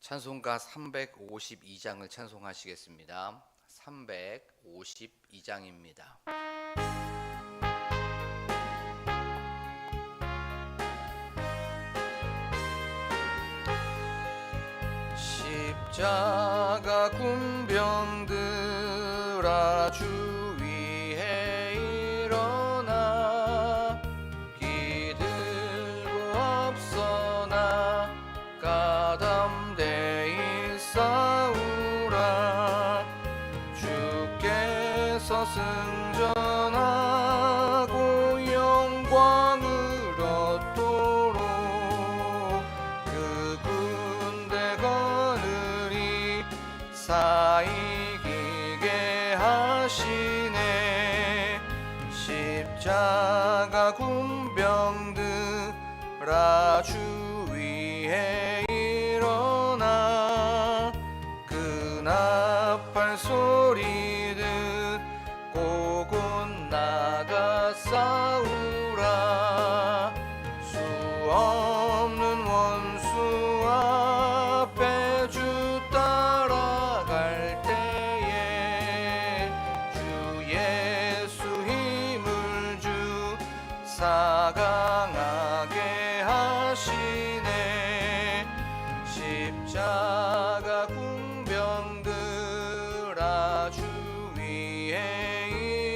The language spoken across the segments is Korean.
찬송가 352장을 찬송하시겠습니다. 352장입니다. 십자가 군병들아 주 위에 일어나 기들고 앞서나 가담대히 싸우라. 주께서 승전하고 영광을 얻도록 그 군대가 느리 사이기게 하시네. 십자가 군병들아 주 위에 일어나 그 나팔 소리 듣고 곧 나가 싸우라. 수 없는 원수 앞에 주 따라갈 때에 주 예수 힘을 주사 강하게 하시네. 십자가 군병들아 주 위에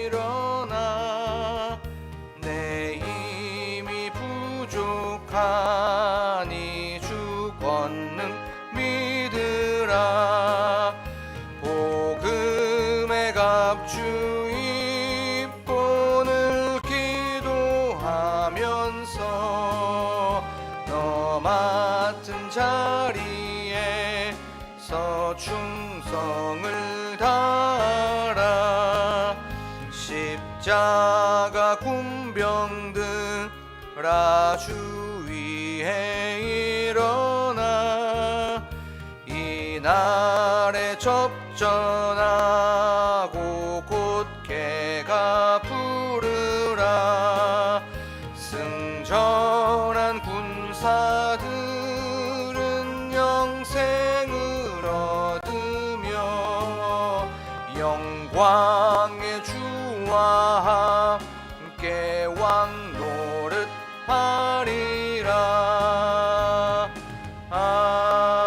일어나 내 힘이 부족하니 주 권능 믿으라. 복음의 갑주 입고 오늘 기도하면서 너 맡은 자리에서 충성을 다하라. 십자가 군병들아 주 위에 일어나 이날에 접전하고 곧 개가 부르라. 승전한 군사들은 영생을 얻으며 영광의 주와 함께 왕노릇 하리라. 아멘.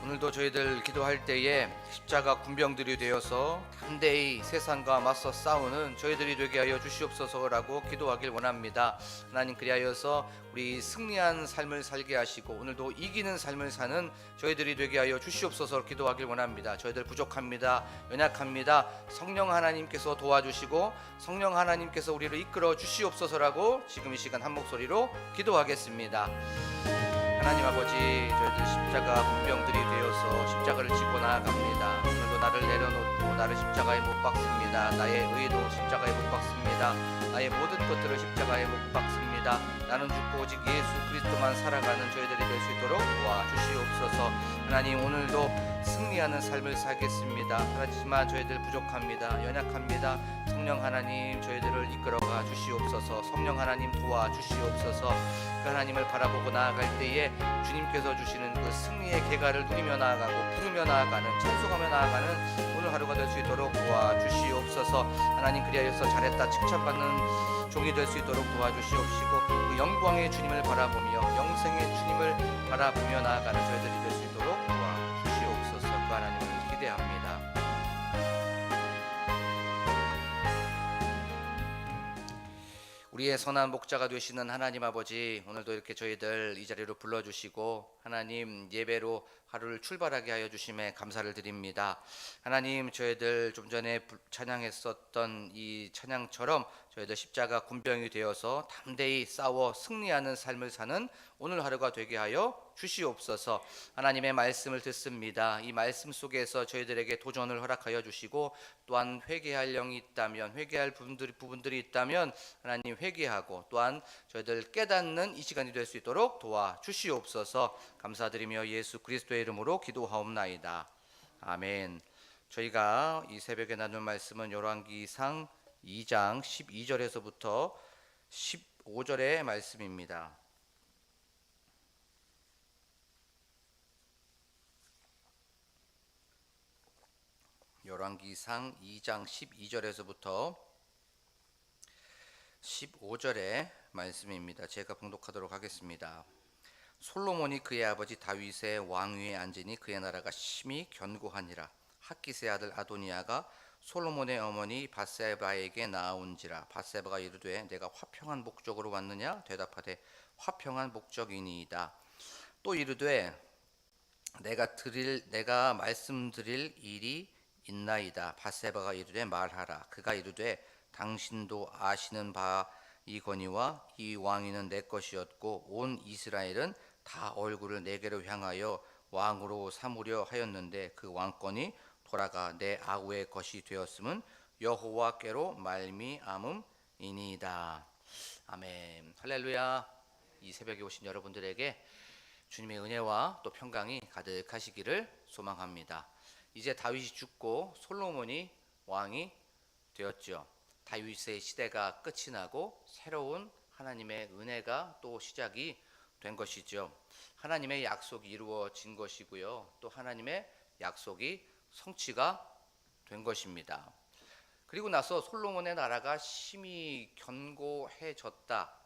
오늘도 저희들 기도할 때에 십자가 군병들이 되어서 담대히 세상과 맞서 싸우는 저희들이 되게 하여 주시옵소서라고 기도하길 원합니다. 하나님, 그리하여서 우리 승리한 삶을 살게 하시고 오늘도 이기는 삶을 사는 저희들이 되게 하여 주시옵소서 기도하길 원합니다. 저희들 부족합니다. 연약합니다. 성령 하나님께서 도와주시고 성령 하나님께서 우리를 이끌어 주시옵소서라고 지금 이 시간 한 목소리로 기도하겠습니다. 하나님 아버지, 저희들 십자가 군병들이 되어서 십자가를 지고 나아갑니다. 오늘도 나를 내려놓고 나를 십자가에 못 박습니다. 나의 의도 십자가에 못 박습니다. 나의 모든 것들을 십자가에 못 박습니다. 나는 죽고 오직 예수 그리스도만 살아가는 저희들이 될 수 있도록 도와주시옵소서. 하나님, 오늘도 승리하는 삶을 살겠습니다. 하지만 저희들 부족합니다. 연약합니다. 성령 하나님, 저희들을 이끌어가 주시옵소서. 성령 하나님 도와주시옵소서. 그 하나님을 바라보고 나아갈 때에 주님께서 주시는 그 승리의 계가를 누리며 나아가고 부르며 나아가는, 찬송하며 나아가는 오늘 하루가 될 수 있도록 도와주시옵소서. 하나님, 그리하여서 잘했다 칭찬받는 종이 될 수 있도록 도와주시옵시고 그 영광의 주님을 바라보며 영생의 주님을 바라보며 나아가는 저희들이 될 수 있도록 도와주시옵소서. 그 하나님을 기대합니다. 우리의 선한 목자가 되시는 하나님 아버지, 오늘도 이렇게 저희들 이 자리로 불러주시고 하나님 예배로 하루를 출발하게 하여 주심에 감사를 드립니다. 하나님, 저희들 좀 전에 찬양했었던 이 찬양처럼 저희들 십자가 군병이 되어서 담대히 싸워 승리하는 삶을 사는 오늘 하루가 되게 하여 주시옵소서. 하나님의 말씀을 듣습니다. 이 말씀 속에서 저희들에게 도전을 허락하여 주시고 또한 회개할 영이 있다면, 회개할 부분들이 있다면 하나님 회개하고 또한 저희들 깨닫는 이 시간이 될 수 있도록 도와주시옵소서. 감사드리며 예수 그리스도의 이름으로 기도하옵나이다. 아멘. 저희가 이 새벽에 나눌 말씀은 열왕기상 2장 12절에서부터 15절의 말씀입니다. 열왕기상 2장 12절에서부터 15절의 말씀입니다. 제가 봉독하도록 하겠습니다. 솔로몬이 그의 아버지 다윗의 왕위에 앉으니 그의 나라가 심히 견고하니라. 핫기스의 아들 아도니아가 솔로몬의 어머니 밧세바에게 나아온지라. 밧세바가 이르되 내가 화평한 목적으로 왔느냐? 대답하되 화평한 목적이니이다. 또 이르되 내가 말씀드릴 일이 있나이다. 밧세바가 이르되 말하라. 그가 이르되 당신도 아시는 바이거니와 이 왕위는 내 것이었고 온 이스라엘은 다 얼굴을 내게로 향하여 왕으로 삼으려 하였는데 그 왕권이 돌아가 내 아우의 것이 되었음은 여호와께로 말미암음이니이다. 아멘. 할렐루야. 이 새벽에 오신 여러분들에게 주님의 은혜와 또 평강이 가득하시기를 소망합니다. 이제 다윗이 죽고 솔로몬이 왕이 되었죠. 다윗의 시대가 끝이 나고 새로운 하나님의 은혜가 또 시작이 된 것이죠. 하나님의 약속이 이루어진 것이고요. 또 하나님의 약속이 성취가 된 것입니다. 그리고 나서 솔로몬의 나라가 심히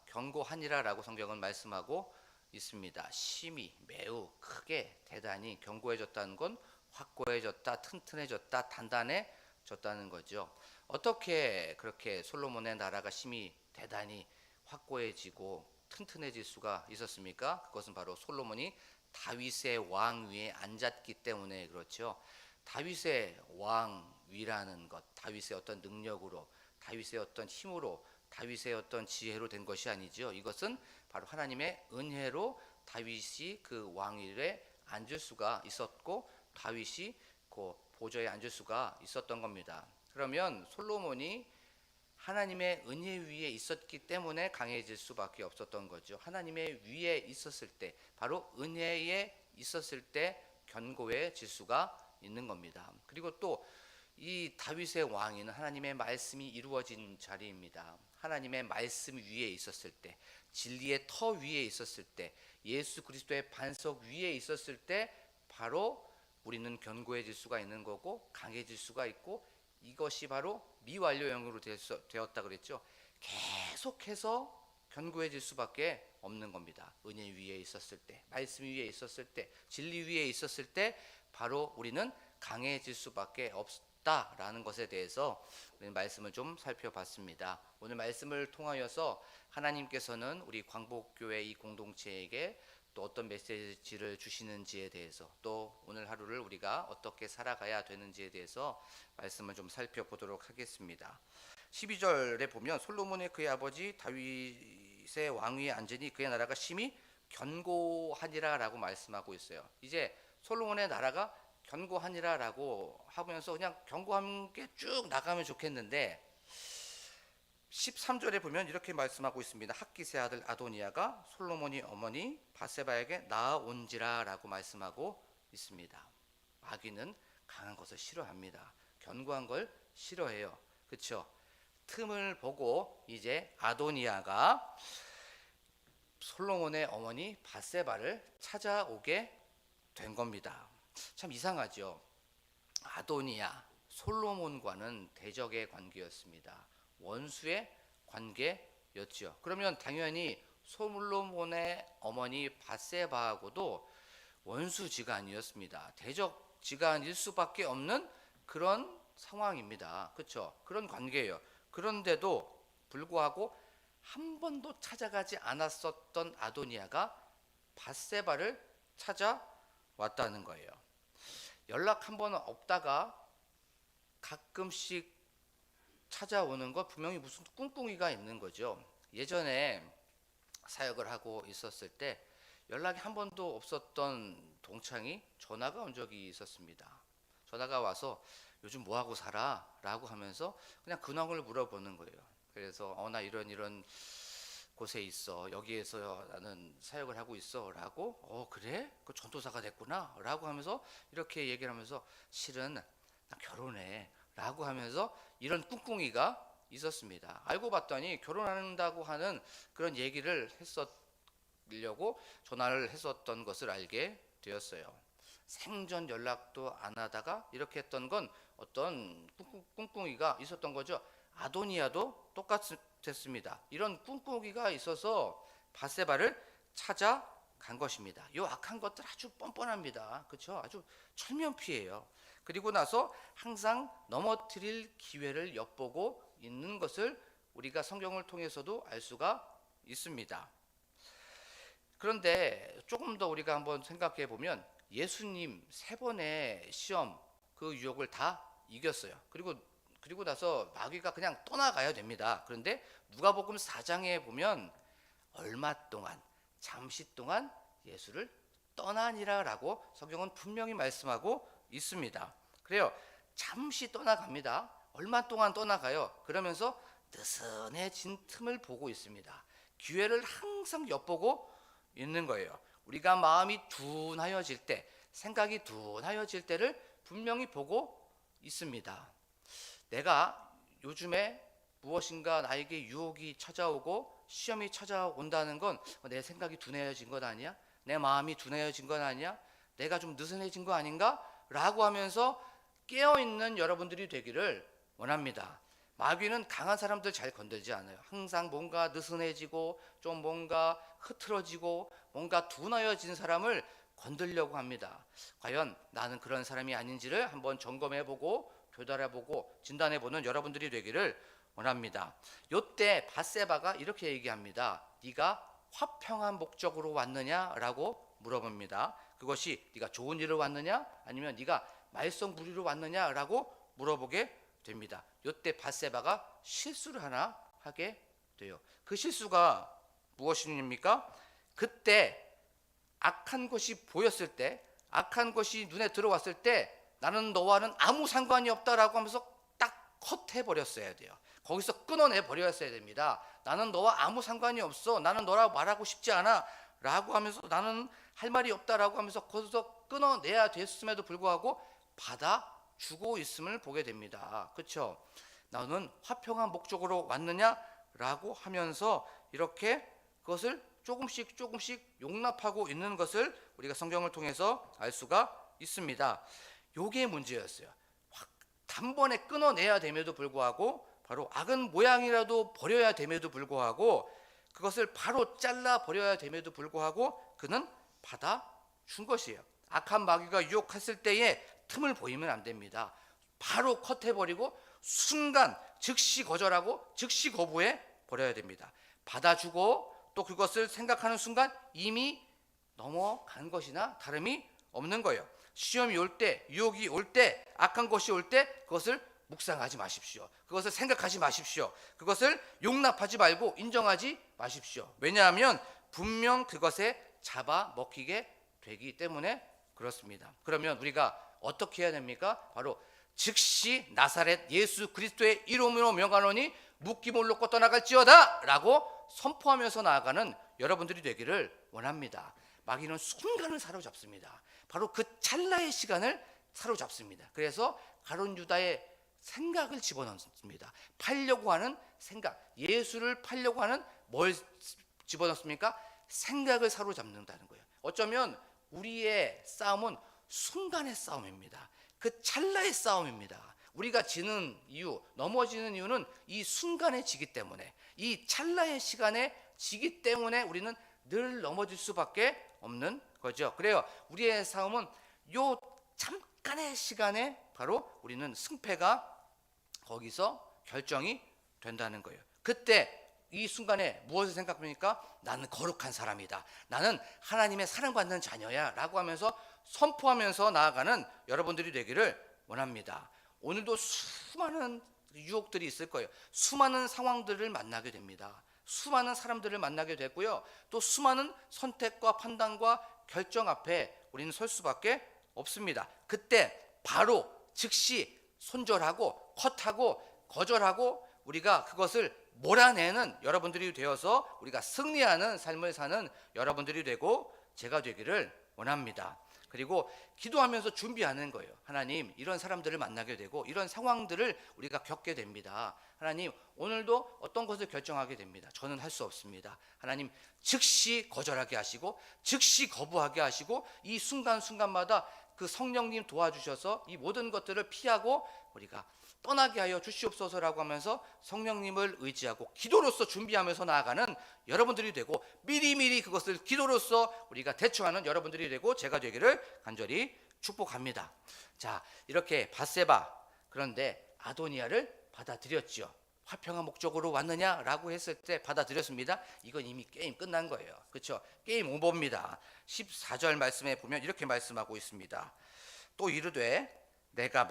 견고하니라라고 성경은 말씀하고 있습니다. 심히 매우 크게 대단히 견고해졌다는 건 확고해졌다, 튼튼해졌다, 단단해졌다는 거죠. 어떻게 그렇게 솔로몬의 나라가 심히 대단히 확고해지고 튼튼해질 수가 있었습니까? 그것은 바로 솔로몬이 다윗의 왕위에 앉았기 때문에 그렇죠. 다윗의 왕위라는 것, 다윗의 어떤 능력으로, 다윗의 어떤 힘으로, 다윗의 어떤 지혜로 된 것이 아니죠. 이것은 바로 하나님의 은혜로 다윗이 그 왕위에 앉을 수가 있었고 다윗이 그 보좌에 앉을 수가 있었던 겁니다. 그러면 솔로몬이 하나님의 은혜 위에 있었기 때문에 강해질 수밖에 없었던 거죠. 하나님의 위에 있었을 때, 바로 은혜에 있었을 때 견고해질 수가 있는 겁니다. 그리고 또 이 다윗의 왕위는 하나님의 말씀이 이루어진 자리입니다. 하나님의 말씀 위에 있었을 때, 진리의 터 위에 있었을 때, 예수 그리스도의 반석 위에 있었을 때 바로 우리는 견고해질 수가 있는 거고 강해질 수가 있고, 이것이 바로 미완료형으로 되었다 그랬죠. 계속해서 견고해질 수밖에 없는 겁니다. 은혜 위에 있었을 때, 말씀 위에 있었을 때, 진리 위에 있었을 때 바로 우리는 강해질 수밖에 없다라는 것에 대해서 우리는 말씀을 좀 살펴봤습니다. 오늘 말씀을 통하여서 하나님께서는 우리 광복교회 이 공동체에게 또 어떤 메시지를 주시는지에 대해서, 또 오늘 하루를 우리가 어떻게 살아가야 되는지에 대해서 말씀을 좀 살펴보도록 하겠습니다. 12절에 보면 솔로몬의 그의 아버지 다윗의 왕위에 앉으니 그의 나라가 심히 견고하니라 라고 말씀하고 있어요. 이제 솔로몬의 나라가 견고하니라 라고 하면서 그냥 견고한 게 쭉 나가면 좋겠는데 13절에 보면 이렇게 말씀하고 있습니다. 핫기스의 아들 아도니아가 솔로몬이 어머니 밧세바에게 나아온지라 라고 말씀하고 있습니다. 마귀는 강한 것을 싫어합니다. 견고한 걸 싫어해요. 그렇죠? 틈을 보고 이제 아도니아가 솔로몬의 어머니 밧세바를 찾아오게 된 겁니다. 참 이상하죠. 아도니아, 솔로몬과는 대적의 관계였습니다. 원수의 관계였죠. 그러면 당연히 솔로몬의 어머니 밧세바하고도 원수지간이었습니다. 대적지간일 수밖에 없는 그런 상황입니다. 그렇죠? 그런 관계예요. 그런데도 불구하고 한 번도 찾아가지 않았었던 아도니아가 밧세바를 찾아왔다는 거예요. 연락 한 번 없다가 가끔씩 찾아오는 거 분명히 무슨 꿍꿍이가 있는 거죠. 예전에 사역을 하고 있었을 때 연락이 한 번도 없었던 동창이 전화가 온 적이 있었습니다. 전화가 와서 요즘 뭐하고 살아? 라고 하면서 그냥 근황을 물어보는 거예요. 그래서 나 이런 곳에 있어. 여기에서 나는 사역을 하고 있어. 라고 그래? 그 전도사가 됐구나. 라고 하면서 이렇게 얘기를 하면서 실은 나 결혼해. 라고 하면서 이런 꿍꿍이가 있었습니다. 알고 봤더니 결혼한다고 하는 그런 얘기를 했었려고 전화를 했었던 것을 알게 되었어요. 생전 연락도 안 하다가 이렇게 했던 건 어떤 꿍꿍이가 있었던 거죠. 아도니아도 똑같았습니다. 이런 꿍꿍이가 있어서 바세바를 찾아간 것입니다. 이 악한 것들 아주 뻔뻔합니다. 그렇죠? 아주 철면피예요. 그리고 나서 항상 넘어뜨릴 기회를 엿보고 있는 것을 우리가 성경을 통해서도 알 수가 있습니다. 그런데 조금 더 우리가 한번 생각해 보면 예수님 3번의 시험 그 유혹을 다 이겼어요. 그리고 나서 마귀가 그냥 떠나가야 됩니다. 그런데 누가복음 4장에 보면 얼마 동안 잠시 동안 예수를 떠나니라라고 성경은 분명히 말씀하고 있습니다. 그래요. 잠시 떠나갑니다. 얼마 동안 떠나가요. 그러면서 느슨해진 틈을 보고 있습니다. 기회를 항상 엿보고 있는 거예요. 우리가 마음이 둔하여질 때, 생각이 둔하여질 때를 분명히 보고 있습니다. 내가 요즘에 무엇인가 나에게 유혹이 찾아오고 시험이 찾아온다는 건 내 생각이 둔해진 것 아니야? 내 마음이 둔해진 것 아니야? 내가 좀 느슨해진 거 아닌가? 라고 하면서 깨어있는 여러분들이 되기를 원합니다. 마귀는 강한 사람들 잘 건들지 않아요. 항상 뭔가 느슨해지고 좀 뭔가 흐트러지고 뭔가 둔하여진 사람을 건들려고 합니다. 과연 나는 그런 사람이 아닌지를 한번 점검해보고 교달해보고 진단해보는 여러분들이 되기를 원합니다. 요때 밧세바가 이렇게 얘기합니다. 네가 화평한 목적으로 왔느냐라고 물어봅니다. 그것이 네가 좋은 일을 왔느냐 아니면 네가 말썽 부리러 왔느냐라고 물어보게 됩니다. 요때 밧세바가 실수를 하나 하게 돼요. 그 실수가 무엇입니까? 그때 악한 것이 보였을 때, 악한 것이 눈에 들어왔을 때 나는 너와는 아무 상관이 없다라고 하면서 딱 컷해버렸어야 돼요. 거기서 끊어내버렸어야 됩니다. 나는 너와 아무 상관이 없어. 나는 너라고 말하고 싶지 않아. 라고 하면서 나는 할 말이 없다라고 하면서 거기서 끊어내야 됐음에도 불구하고 받아주고 있음을 보게 됩니다. 그렇죠? 나는 화평한 목적으로 왔느냐라고 하면서 이렇게 그것을 조금씩 용납하고 있는 것을 우리가 성경을 통해서 알 수가 있습니다. 요게 문제였어요. 단번에 끊어내야 됨에도 불구하고 바로 악은 모양이라도 버려야 됨에도 불구하고 그것을 바로 잘라 버려야 됨에도 불구하고 그는 받아준 것이에요. 악한 마귀가 유혹했을 때에 틈을 보이면 안 됩니다. 바로 컷해버리고 순간 즉시 거절하고 즉시 거부해 버려야 됩니다. 받아주고 또 그것을 생각하는 순간 이미 넘어간 것이나 다름이 없는 거예요. 시험이 올 때, 유혹이 올 때, 악한 것이 올 때 그것을 묵상하지 마십시오. 그것을 생각하지 마십시오. 그것을 용납하지 말고 인정하지 마십시오. 왜냐하면 분명 그것에 잡아먹히게 되기 때문에 그렇습니다. 그러면 우리가 어떻게 해야 됩니까? 바로 즉시 나사렛 예수 그리스도의 이름으로 명하노니 묻기물 놓고 떠나갈지어다 라고 선포하면서 나아가는 여러분들이 되기를 원합니다. 마귀는 순간을 사로잡습니다. 바로 그 찰나의 시간을 사로잡습니다. 그래서 가룟 유다의 생각을 집어넣습니다. 팔려고 하는 생각, 예수를 팔려고 하는 뭘 집어넣습니까? 생각을 사로잡는다는 거예요. 어쩌면 우리의 싸움은 순간의 싸움입니다. 그 찰나의 싸움입니다. 우리가 지는 이유, 넘어지는 이유는 이 순간에 지기 때문에, 이 찰나의 시간에 지기 때문에 우리는 늘 넘어질 수밖에 없는 거죠. 그래요. 우리의 싸움은 요 잠깐의 시간에 바로 우리는 승패가 거기서 결정이 된다는 거예요. 그때 이 순간에 무엇을 생각합니까? 나는 거룩한 사람이다. 나는 하나님의 사랑받는 자녀야 라고 하면서 선포하면서 나아가는 여러분들이 되기를 원합니다. 오늘도 수많은 유혹들이 있을 거예요. 수많은 상황들을 만나게 됩니다. 수많은 사람들을 만나게 되고요. 또 수많은 선택과 판단과 결정 앞에 우리는 설 수밖에 없습니다. 그때 바로 즉시 손절하고 컷하고 거절하고 우리가 그것을 몰아내는 여러분들이 되어서 우리가 승리하는 삶을 사는 여러분들이 되고 제가 되기를 원합니다. 그리고 기도하면서 준비하는 거예요. 하나님, 이런 사람들을 만나게 되고 이런 상황들을 우리가 겪게 됩니다. 하나님, 오늘도 어떤 것을 결정하게 됩니다. 저는 할 수 없습니다. 하나님, 즉시 거절하게 하시고 즉시 거부하게 하시고 이 순간순간마다 그 성령님 도와주셔서 이 모든 것들을 피하고 우리가 떠나게 하여 주시옵소서라고 하면서 성령님을 의지하고 기도로서 준비하면서 나아가는 여러분들이 되고, 미리미리 그것을 기도로서 우리가 대처하는 여러분들이 되고 제가 되기를 간절히 축복합니다. 자, 이렇게 밧세바, 그런데 아도니아를 받아들였죠. 화평한 목적으로 왔느냐라고 했을 때 받아들였습니다. 이건 이미 게임 끝난 거예요. 그렇죠? 게임 오버입니다. 14절 말씀에 보면 이렇게 말씀하고 있습니다. 또 이르되 내가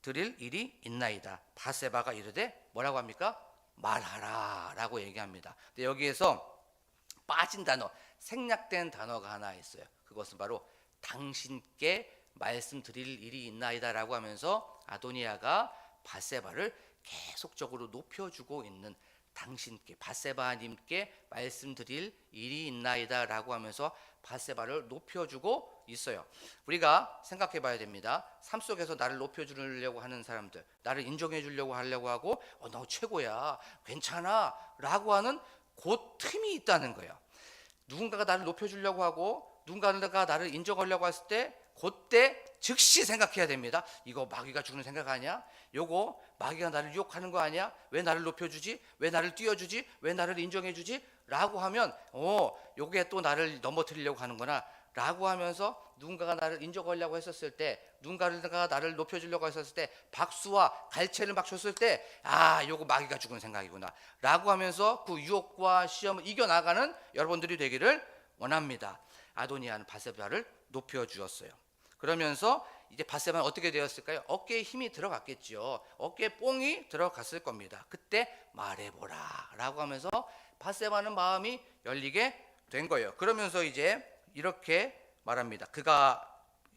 드릴 일이 있나이다. 밧세바가 이르되 뭐라고 합니까? 말하라 라고 얘기합니다. 근데 여기에서 빠진 단어, 생략된 단어가 하나 있어요. 그것은 바로 당신께 말씀드릴 일이 있나이다 라고 하면서 아도니아가 밧세바를 계속적으로 높여주고 있는, 당신께, 밧세바님께 말씀드릴 일이 있나이다 라고 하면서 밧세바를 높여주고 있어요. 우리가 생각해 봐야 됩니다. 삶 속에서 나를 높여주려고 하는 사람들, 나를 인정해 주려고 하려고 하고 너 최고야, 괜찮아 라고 하는 그 틈이 있다는 거예요. 누군가가 나를 높여주려고 하고 누군가가 나를 인정하려고 했을 때 그때 즉시 생각해야 됩니다. 이거 마귀가 주는 생각 아니야? 요거 마귀가 나를 유혹하는 거 아니야? 왜 나를 높여주지? 왜 나를 띄워주지? 왜 나를 인정해주지? 라고 하면 요게 또 나를 넘어뜨리려고 하는구나 라고 하면서 누군가가 나를 인정하려고 했었을 때, 누군가가 나를 높여주려고 했었을 때 박수와 갈채를 막 줬을 때 요거 마귀가 주는 생각이구나 라고 하면서 그 유혹과 시험을 이겨나가는 여러분들이 되기를 원합니다. 아도니아는 밧세바를 높여주었어요. 그러면서 이제 밧세바는 어떻게 되었을까요? 어깨에 힘이 들어갔겠죠. 어깨에 뽕이 들어갔을 겁니다. 그때 말해보라 라고 하면서 밧세바는 마음이 열리게 된 거예요. 그러면서 이제 이렇게 말합니다. 그가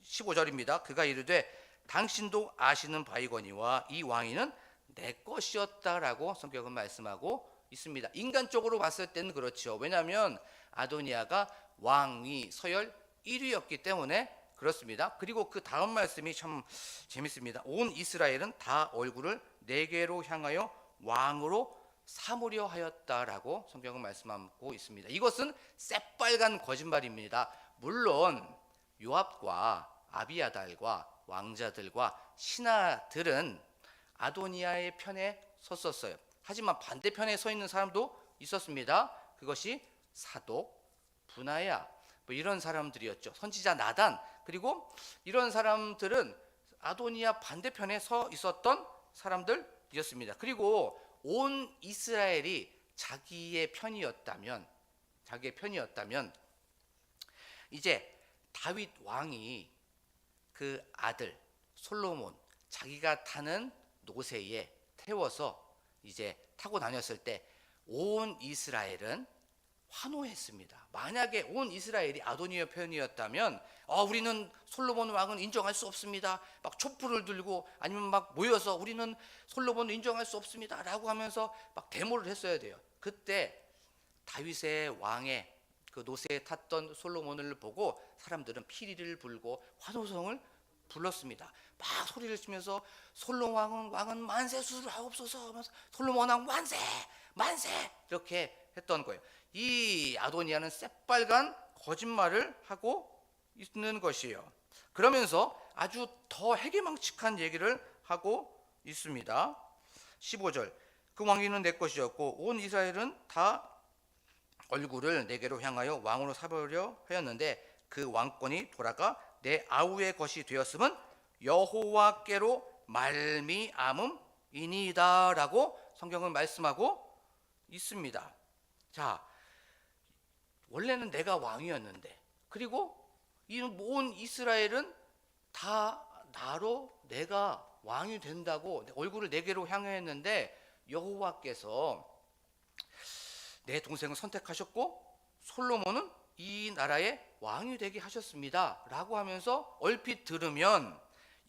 15절입니다. 그가 이르되 당신도 아시는 바이거니와 이 왕위는 내 것이었다라고 성경은 말씀하고 있습니다. 인간적으로 봤을 때는 그렇죠. 왜냐하면 아도니아가 왕위 서열 1위였기 때문에 그렇습니다. 그리고 그 다음 말씀이 참 재밌습니다. 온 이스라엘은 다 얼굴을 내게로 향하여 왕으로 삼으려 하였다라고 성경은 말씀하고 있습니다. 이것은 새빨간 거짓말입니다. 물론 요압과 아비아달과 왕자들과 신하들은 아도니아의 편에 섰었어요. 하지만 반대편에 서 있는 사람도 있었습니다. 그것이 사독, 분하야, 이런 사람들이었죠. 선지자 나단, 그리고 이런 사람들은 아도니아 반대편에 서 있었던 사람들이었습니다. 그리고 온 이스라엘이 자기의 편이었다면 이제 다윗 왕이 그 아들 솔로몬, 자기가 타는 노새에 태워서 이제 타고 다녔을 때 온 이스라엘은 환호했습니다. 만약에 온 이스라엘이 아도니아 편이었다면 우리는 솔로몬 왕은 인정할 수 없습니다. 막 촛불을 들고 아니면 막 모여서 우리는 솔로몬을 인정할 수 없습니다 라고 하면서 막 데모를 했어야 돼요. 그때 다윗의 왕의 그 노새에 탔던 솔로몬을 보고 사람들은 피리를 불고 환호성을 불렀습니다. 막 소리를 치면서 솔로몬 왕은 만세 수하옵소서 하면서 솔로몬 왕 만세 만세 이렇게 했던 거예요. 이 아도니아는 새빨간 거짓말을 하고 있는 것이에요. 그러면서 아주 더 해괴망측한 얘기를 하고 있습니다. 15절 그 왕위는 내 것이었고 온 이스라엘은 다 얼굴을 내게로 향하여 왕으로 삼으려 하였는데 그 왕권이 돌아가 내 아우의 것이 되었음은 여호와께로 말미암음이니이다 라고 성경은 말씀하고 있습니다. 자, 원래는 내가 왕이었는데, 그리고 이 온 이스라엘은 다 나로 내가 왕이 된다고 얼굴을 내게로 향했는데 여호와께서 내 동생을 선택하셨고 솔로몬은 이 나라의 왕이 되게 하셨습니다 라고 하면서 얼핏 들으면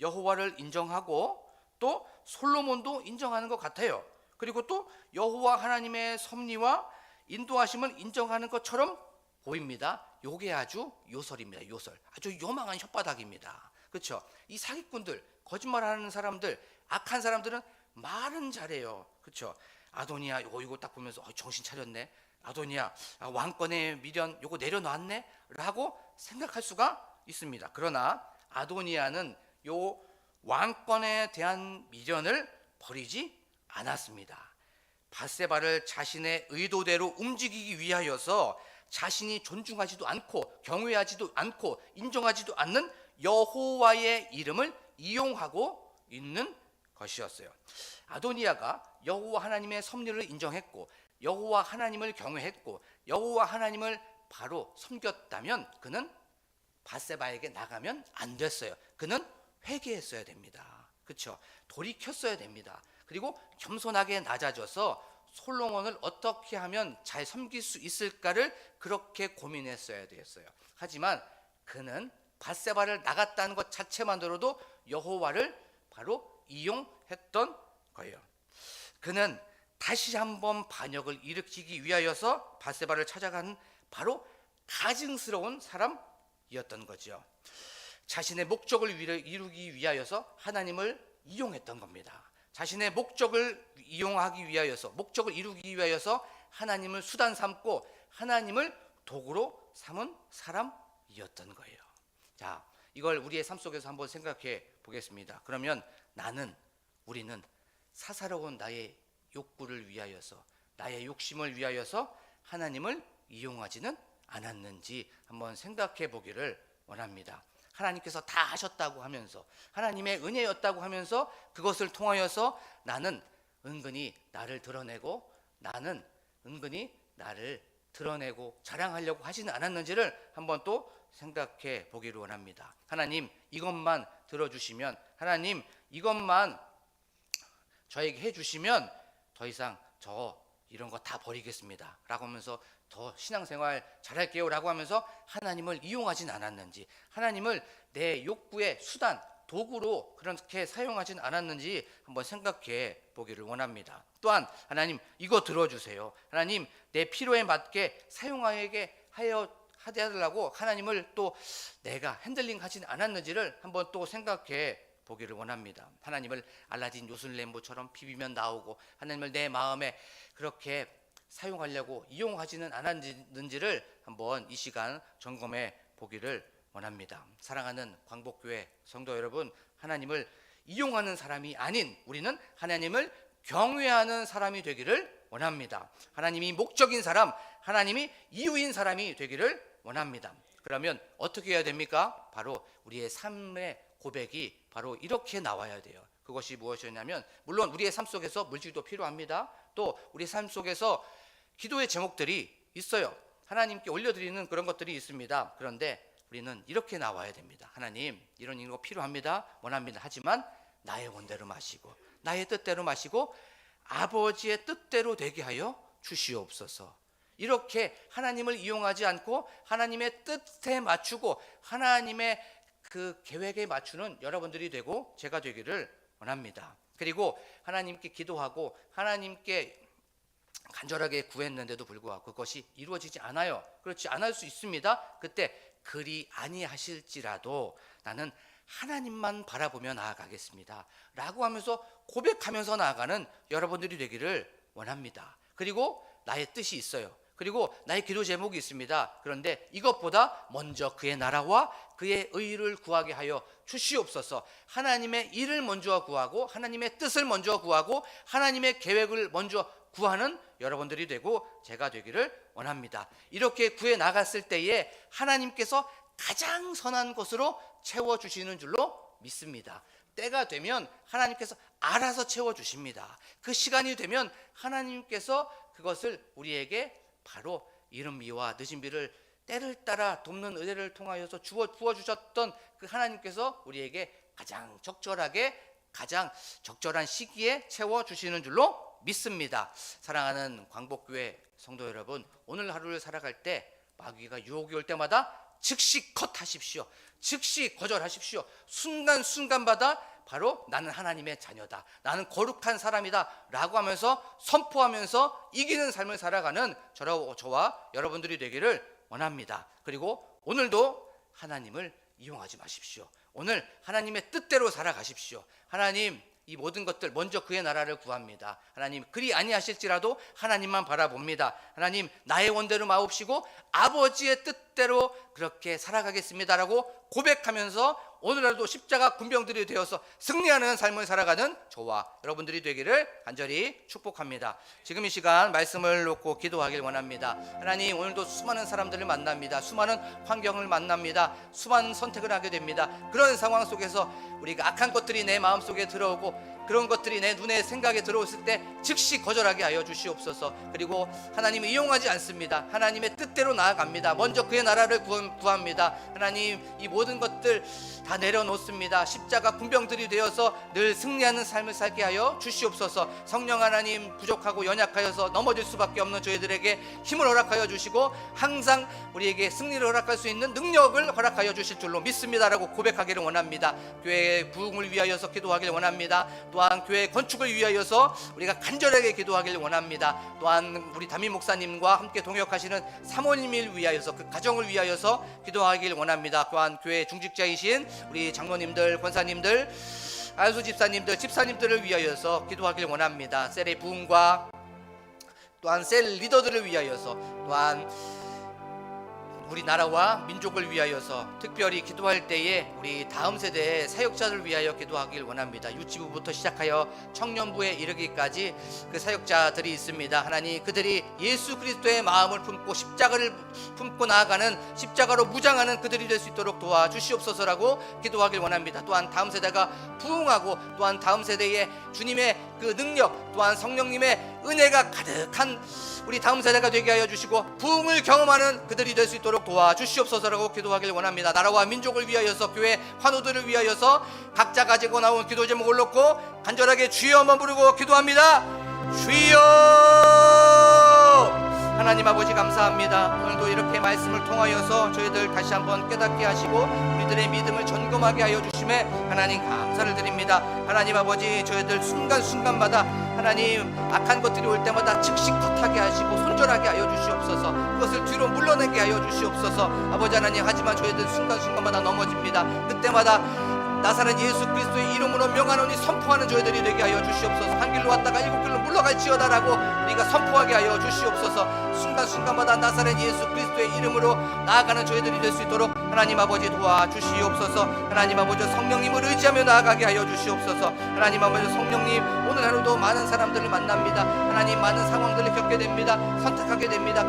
여호와를 인정하고 또 솔로몬도 인정하는 것 같아요. 그리고 또 여호와 하나님의 섭리와 인도하심을 인정하는 것처럼 보입니다. 요게 아주 요설입니다. 요설. 아주 요망한 혓바닥입니다. 그렇죠? 이 사기꾼들, 거짓말하는 사람들, 악한 사람들은 말은 잘해요. 그렇죠? 아도니아 이거 딱 보면서 정신 차렸네. 아도니아 왕권의 미련 요거 내려놨네 라고 생각할 수가 있습니다. 그러나 아도니아는 요 왕권에 대한 미련을 버리지 않았습니다. 밧세바를 자신의 의도대로 움직이기 위하여서 자신이 존중하지도 않고 경외하지도 않고 인정하지도 않는 여호와의 이름을 이용하고 있는 것이었어요. 아도니아가 여호와 하나님의 섭리를 인정했고 여호와 하나님을 경외했고 여호와 하나님을 바로 섬겼다면 그는 밧세바에게 나가면 안 됐어요. 그는 회개했어야 됩니다. 그렇죠? 돌이켰어야 됩니다. 그리고 겸손하게 낮아져서 솔로몬을 어떻게 하면 잘 섬길 수 있을까를 그렇게 고민했어야 되었어요. 하지만 그는 밧세바를 나갔다는 것 자체만으로도 여호와를 바로 이용했던 거예요. 그는 다시 한번 반역을 일으키기 위하여서 밧세바를 찾아간 바로 가증스러운 사람이었던 거죠. 자신의 목적을 이루기 위하여서 하나님을 이용했던 겁니다. 자신의 목적을 이용하기 위하여서, 목적을 이루기 위하여서 하나님을 수단 삼고 하나님을 도구로 삼은 사람이었던 거예요. 자, 이걸 우리의 삶 속에서 한번 생각해 보겠습니다. 그러면 우리는 사사로운 나의 욕구를 위하여서, 나의 욕심을 위하여서 하나님을 이용하지는 않았는지 한번 생각해 보기를 원합니다. 하나님께서 다 하셨다고 하면서, 하나님의 은혜였다고 하면서 그것을 통하여서 나는 은근히 나를 드러내고, 나는 은근히 나를 드러내고 자랑하려고 하지는 않았는지를 한번 또 생각해 보기를 원합니다. 하나님 이것만 들어주시면, 하나님 이것만 저에게 해주시면 더 이상 저 이런 거 다 버리겠습니다 라고 하면서 더 신앙생활 잘할게요 라고 하면서 하나님을 이용하진 않았는지, 하나님을 내 욕구의 수단, 도구로 그렇게 사용하진 않았는지 한번 생각해 보기를 원합니다. 또한 하나님 이거 들어주세요, 하나님 내 필요에 맞게 사용하게 하려고 하나님을 또 내가 핸들링 하진 않았는지를 한번 또 생각해 보기를 원합니다. 하나님을 알라딘 요술램보처럼 비비면 나오고 하나님을 내 마음에 그렇게 사용하려고 이용하지는 않았는지를 한번 이 시간 점검해 보기를 원합니다. 사랑하는 광복교회 성도 여러분, 하나님을 이용하는 사람이 아닌 우리는 하나님을 경외하는 사람이 되기를 원합니다. 하나님이 목적인 사람, 하나님이 이유인 사람이 되기를 원합니다. 그러면 어떻게 해야 됩니까? 바로 우리의 삶의 고백이 바로 이렇게 나와야 돼요. 그것이 무엇이냐면, 물론 우리의 삶 속에서 물질도 필요합니다. 또 우리 삶 속에서 기도의 제목들이 있어요. 하나님께 올려드리는 그런 것들이 있습니다. 그런데 우리는 이렇게 나와야 됩니다. 하나님 이런 거 필요합니다, 원합니다. 하지만 나의 원대로 마시고 나의 뜻대로 마시고 아버지의 뜻대로 되게 하여 주시옵소서. 이렇게 하나님을 이용하지 않고 하나님의 뜻에 맞추고 하나님의 그 계획에 맞추는 여러분들이 되고 제가 되기를 원합니다. 그리고 하나님께 기도하고 하나님께 간절하게 구했는데도 불구하고 그것이 이루어지지 않아요. 그렇지 않을 수 있습니다. 그때 그리 아니하실지라도 나는 하나님만 바라보며 나아가겠습니다 라고 하면서 고백하면서 나아가는 여러분들이 되기를 원합니다. 그리고 나의 뜻이 있어요. 그리고 나의 기도 제목이 있습니다. 그런데 이것보다 먼저 그의 나라와 그의 의를 구하게 하여 주시옵소서. 하나님의 일을 먼저 구하고 하나님의 뜻을 먼저 구하고 하나님의 계획을 먼저 구하는 여러분들이 되고 제가 되기를 원합니다. 이렇게 구해 나갔을 때에 하나님께서 가장 선한 것으로 채워주시는 줄로 믿습니다. 때가 되면 하나님께서 알아서 채워주십니다. 그 시간이 되면 하나님께서 그것을 우리에게 바로 이른 비와 늦은 비를 때를 따라 돕는 은혜를 통하여서 부어주셨던 그 하나님께서 우리에게 가장 적절한 시기에 채워주시는 줄로 믿습니다. 사랑하는 광복교회 성도 여러분, 오늘 하루를 살아갈 때 마귀가 유혹이 올 때마다 즉시 컷하십시오. 즉시 거절하십시오. 순간순간마다 바로 나는 하나님의 자녀다, 나는 거룩한 사람이다 라고 하면서 선포하면서 이기는 삶을 살아가는 저와 여러분들이 되기를 원합니다. 그리고 오늘도 하나님을 이용하지 마십시오. 오늘 하나님의 뜻대로 살아가십시오. 하나님, 이 모든 것들 먼저 그의 나라를 구합니다. 하나님, 그리 아니하실지라도 하나님만 바라봅니다. 하나님, 나의 원대로 마옵시고 아버지의 뜻대로 그렇게 살아가겠습니다라고 고백하면서 오늘날도 십자가 군병들이 되어서 승리하는 삶을 살아가는 저와 여러분들이 되기를 간절히 축복합니다. 지금 이 시간 말씀을 놓고 기도하길 원합니다. 하나님, 오늘도 수많은 사람들을 만납니다. 수많은 환경을 만납니다. 수많은 선택을 하게 됩니다. 그런 상황 속에서 우리가 악한 것들이 내 마음속에 들어오고 그런 것들이 내 눈에 생각에 들어왔을 때 즉시 거절하게 하여 주시옵소서. 그리고 하나님을 이용하지 않습니다. 하나님의 뜻대로 나아갑니다. 먼저 그의 나라를 구합니다. 하나님, 이 모든 것들 다 내려놓습니다. 십자가 군병들이 되어서 늘 승리하는 삶을 살게 하여 주시옵소서. 성령 하나님, 부족하고 연약하여서 넘어질 수밖에 없는 저희들에게 힘을 허락하여 주시고 항상 우리에게 승리를 허락할 수 있는 능력을 허락하여 주실 줄로 믿습니다라고 고백하기를 원합니다. 교회의 부흥을 위하여서 기도하기를 원합니다. 또한 교회 건축을 위하여서 우리가 간절하게 기도하기를 원합니다. 또한 우리 담임 목사님과 함께 동역하시는 사모님을 위하여서 그 가정을 위하여서 기도하기를 원합니다. 또한 교회 중직자이신 우리 장로님들, 권사님들, 안수 집사님들, 집사님들을 위하여서 기도하기를 원합니다. 셀의 부흥과 또한 셀 리더들을 위하여서 또한 우리나라와 민족을 위하여서 특별히 기도할 때에 우리 다음 세대의 사역자를 위하여 기도하길 원합니다. 유치부부터 시작하여 청년부에 이르기까지 그 사역자들이 있습니다. 하나님, 그들이 예수 그리스도의 마음을 품고 십자가를 품고 나아가는, 십자가로 무장하는 그들이 될 수 있도록 도와주시옵소서라고 기도하길 원합니다. 또한 다음 세대가 부흥하고 또한 다음 세대에 주님의 그 능력, 또한 성령님의 은혜가 가득한 우리 다음 세대가 되게 하여 주시고 부흥을 경험하는 그들이 될 수 있도록 도와주시옵소서라고 기도하길 원합니다. 나라와 민족을 위하여서, 교회 환우들을 위하여서 각자 가지고 나온 기도 제목을 놓고 간절하게 주여만 부르고 기도합니다. 주여! 하나님 아버지, 감사합니다. 오늘도 이렇게 말씀을 통하여서 저희들 다시 한번 깨닫게 하시고 우리들의 믿음을 점검하게 하여 주심에 하나님 감사를 드립니다. 하나님 아버지, 저희들 순간순간마다 하나님 악한 것들이 올 때마다 즉시 컷하게 하시고 손절하게 하여 주시옵소서. 그것을 뒤로 물러내게 하여 주시옵소서. 아버지 하나님, 하지만 저희들 순간순간마다 넘어집니다. 그때마다 나사렛 예수 그리스도의 이름으로 명하노니 선포하는 저희들이 되게 하여 주시옵소서. 한 길로 왔다가 일곱 길로 물러갈지어다라고 우리가 선포하게 하여 주시옵소서. 순간순간마다 나사렛 예수 그리스도의 이름으로 나아가는 저희들이 될 수 있도록 하나님 아버지 도와주시옵소서. 하나님 아버지, 성령님을 의지하며 나아가게 하여 주시옵소서. 하나님 아버지, 성령님, 오늘 하루도 많은 사람들을 만납니다. 하나님, 많은 상황들을 겪게 됩니다. 선택하게 됩니다.